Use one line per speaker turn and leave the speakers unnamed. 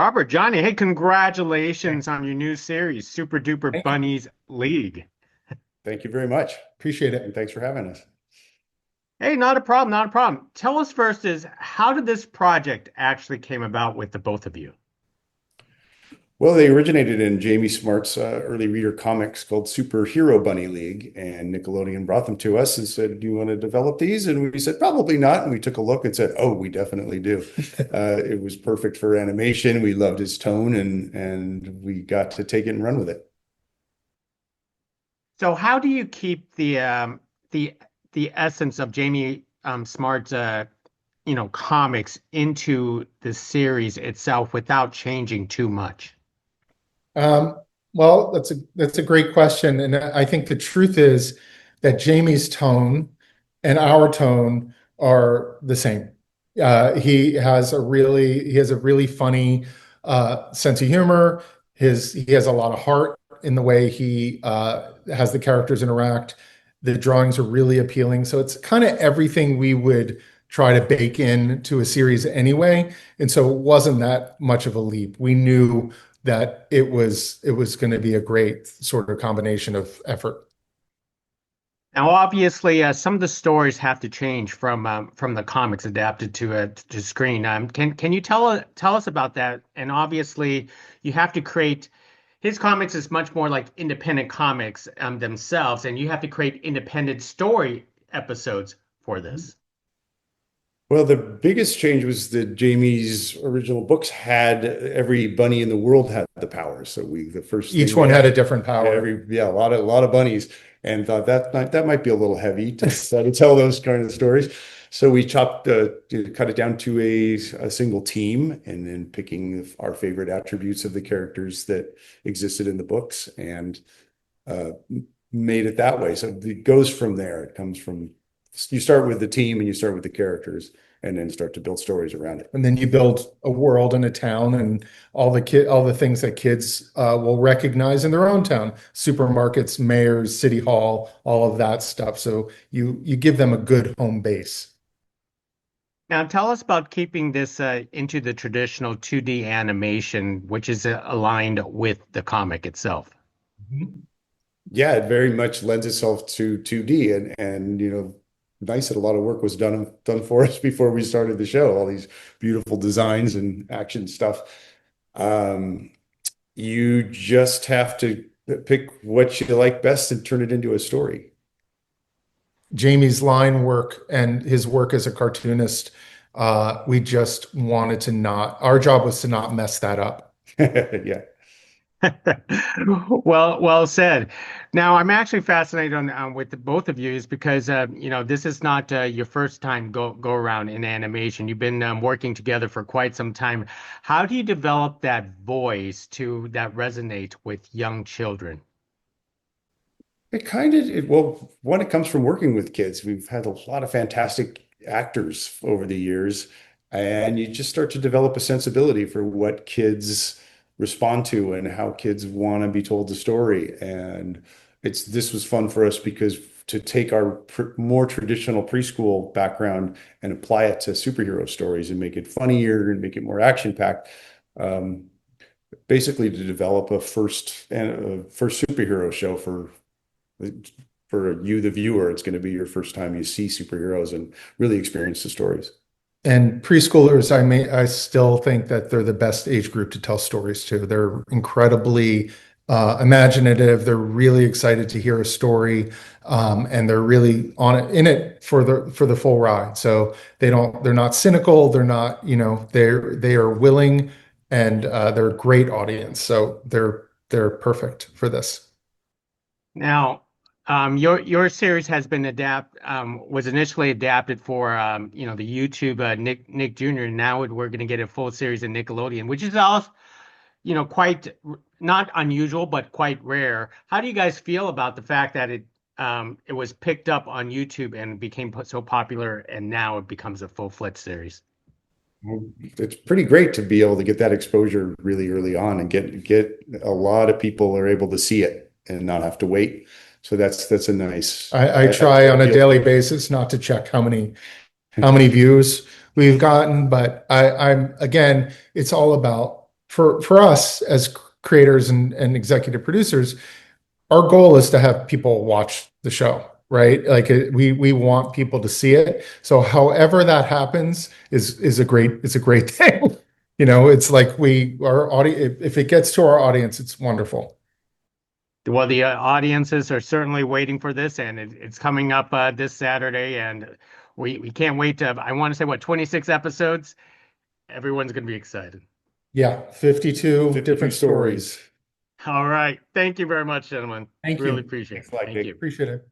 Robert, Johnny, hey, congratulations on your new series, Super Duper
Thank you.
Bunnies League.
Thank you very much. Appreciate it. And thanks for having us.
Hey, not a problem, not a problem. Tell us first is how did this project actually came about with the both of you?
Well, they originated in Jamie Smart's early reader comics called Superhero Bunny League, and Nickelodeon brought them to us and said, "Do you want to develop these?" And we said, "Probably not." And we took a look and said, "Oh, we definitely do." It was perfect for animation. We loved his tone, and we got to take it and run with it.
So how do you keep the the essence of Jamie Smart's comics into the series itself without changing too much?
Um, well, that's a great question, and I think the truth is that Jamie's tone and our tone are the same. He has a really funny sense of humor. He has a lot of heart in the way he has the characters interact. The drawings are really appealing, so it's kind of everything we would try to bake into a series anyway. And so it wasn't that much of a leap. We knew that it was going to be a great sort of combination of effort.
Now, obviously, some of the stories have to change from the comics adapted to screen. Can you tell us about that? And obviously, you have to create his comics is much more like independent comics themselves, and you have to create independent story episodes for this.
Well, the biggest change was that Jamie's original books had every bunny in the world had the powers. So the first
Each
thing we
one had a
had,
different power.
a lot of bunnies, and thought that might be a little heavy to tell those kind of stories. So we cut it down to a single team, and then picking our favorite attributes of the characters that existed in the books, and uh, made it that way. So it goes from there. It comes from you start with the team and you start with the characters, and then start to build stories around it.
And then you build a world and a town and all the things that kids will recognize in their own town, supermarkets, mayors, city hall, all of that stuff. So you give them a good home base.
Now, tell us about keeping this into the traditional 2D animation, which is aligned with the comic itself.
Mhm.
Yeah, it very much lends itself to 2D, and nice that a lot of work was done for us before we started the show. All these beautiful designs and action stuff. Um, you just have to pick what you like best and turn it into a story.
Jamie's line work and his work as a cartoonist, we just wanted to not, our job was to not mess that up.
Yeah.
Well said. Now, I'm actually fascinated with the both of you is because this is not your first time go around in animation. You've been working together for quite some time. How do you develop that voice to that resonate with young children?
Well, one, it comes from working with kids. We've had a lot of fantastic actors over the years, and you just start to develop a sensibility for what kids respond to and how kids want to be told the story. And this was fun for us because to take our more traditional preschool background and apply it to superhero stories and make it funnier and make it more action packed. Um, Basically to develop a first superhero show for you, the viewer. It's going to be your first time you see superheroes and really experience the stories.
And preschoolers, I still think that they're the best age group to tell stories to. They're incredibly imaginative. They're really excited to hear a story, and they're really in it for the full ride. So they're not cynical. They're not, they are willing, and they're a great audience. So they're perfect for this.
Now, your series has been was initially adapted for the YouTube Nick Jr. And now we're going to get a full series in Nickelodeon, which is also quite not unusual but quite rare. How do you guys feel about the fact that it was picked up on YouTube and became so popular, and now it becomes a full-fledged series?
It's pretty great to be able to get that exposure really early on and get a lot of people are able to see it and not have to wait. So that's a nice.
I try on a daily basis not to check how many views we've gotten, but I'm again, it's all about for us as creators and executive producers, our goal is to have people watch the show, right? Like we want people to see it. So however that happens is a great thing. It's like our audience, if it gets to our audience, it's wonderful.
Well, the audiences are certainly waiting for this, and it's coming up this Saturday, and we can't wait to. I want to say what 26 episodes. Everyone's going to be excited.
Yeah, 52 different
stories.
stories.
All right, thank you very much, gentlemen.
Thank
Really
you.
appreciate it.
Thanks a lot,
Thank
Jake.
you.
Appreciate it.